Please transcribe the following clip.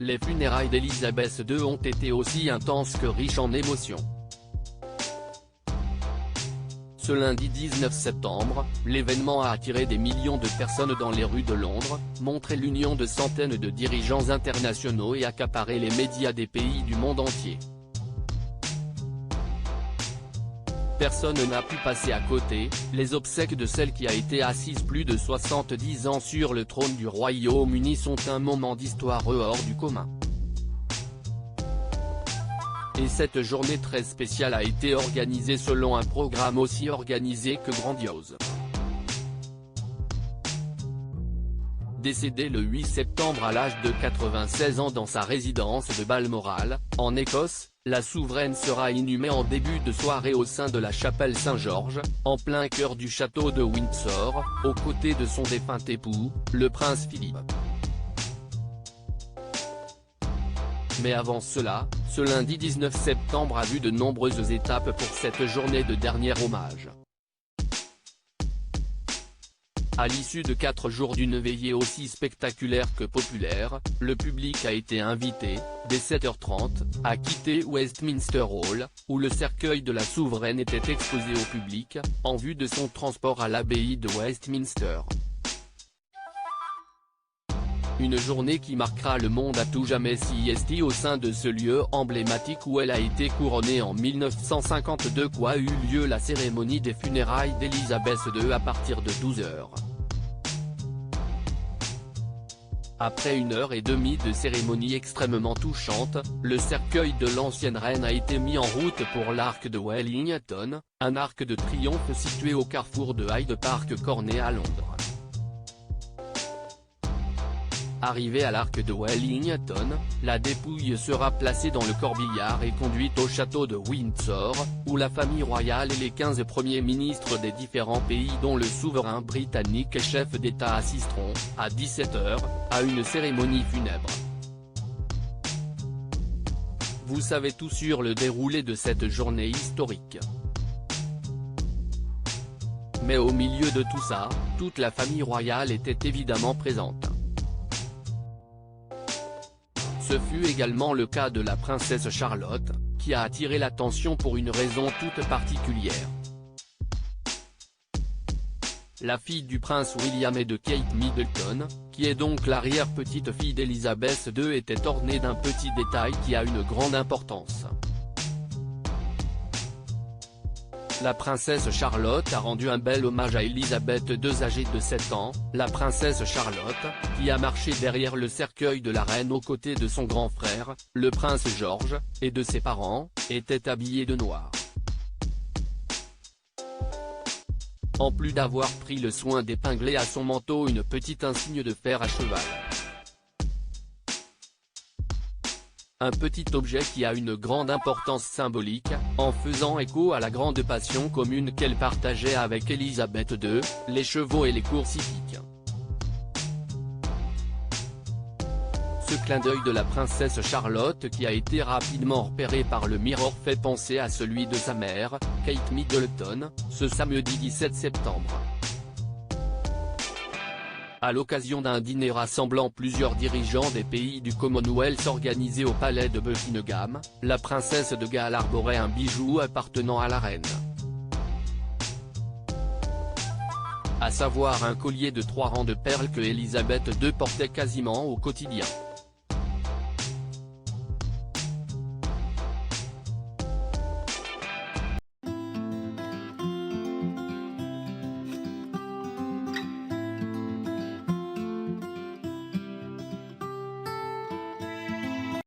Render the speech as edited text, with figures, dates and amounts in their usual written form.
les funérailles d'Elisabeth II ont été aussi intenses que riches en émotions. Ce lundi 19 septembre, l'événement a attiré des millions de personnes dans les rues de Londres, montré l'union de centaines de dirigeants internationaux et accaparé les médias des pays du monde entier. Personne n'a pu passer à côté, les obsèques de celle qui a été assise plus de 70 ans sur le trône du Royaume-Uni sont un moment d'histoire hors du commun. Et cette journée très spéciale a été organisée selon un programme aussi organisé que grandiose. Décédée le 8 septembre à l'âge de 96 ans dans sa résidence de Balmoral, en Écosse, la souveraine sera inhumée en début de soirée au sein de la chapelle Saint-Georges, en plein cœur du château de Windsor, aux côtés de son défunt époux, le prince Philippe. Mais avant cela, ce lundi 19 septembre a vu de nombreuses étapes pour cette journée de dernier hommage. À l'issue de 4 jours d'une veillée aussi spectaculaire que populaire, le public a été invité, dès 7h30, à quitter Westminster Hall, où le cercueil de la souveraine était exposé au public, en vue de son transport à l'abbaye de Westminster. Une journée qui marquera le monde à tout jamais CST au sein de ce lieu emblématique où elle a été couronnée en 1952 quoi eut lieu la cérémonie des funérailles d'Elisabeth II à partir de 12h. Après 1h30 de cérémonie extrêmement touchante, le cercueil de l'ancienne reine a été mis en route pour l'Arc de Wellington, un arc de triomphe situé au carrefour de Hyde Park Corner à Londres. Arrivée à l'Arc de Wellington, la dépouille sera placée dans le corbillard et conduite au château de Windsor, où la famille royale et les 15 premiers ministres des différents pays dont le souverain britannique et chef d'État assisteront, à 17h, à une cérémonie funèbre. Vous savez tout sur le déroulé de cette journée historique. Mais au milieu de tout ça, toute la famille royale était évidemment présente. Ce fut également le cas de la princesse Charlotte, qui a attiré l'attention pour une raison toute particulière. La fille du prince William et de Kate Middleton, qui est donc l'arrière-petite-fille d'Elisabeth II était ornée d'un petit détail qui a une grande importance. La princesse Charlotte a rendu un bel hommage à Elisabeth II âgée de 7 ans, la princesse Charlotte, qui a marché derrière le cercueil de la reine aux côtés de son grand frère, le prince George, et de ses parents, était habillée de noir. En plus d'avoir pris le soin d'épingler à son manteau une petite insigne de fer à cheval. Un petit objet qui a une grande importance symbolique, en faisant écho à la grande passion commune qu'elle partageait avec Elisabeth II, les chevaux et les courses hippiques. Ce clin d'œil de la princesse Charlotte qui a été rapidement repéré par le Mirror fait penser à celui de sa mère, Kate Middleton, ce samedi 17 septembre. À l'occasion d'un dîner rassemblant plusieurs dirigeants des pays du Commonwealth organisé au palais de Buckingham, la princesse de Galles arborait un bijou appartenant à la reine. À savoir un collier de 3 rangs de perles que Elisabeth II portait quasiment au quotidien.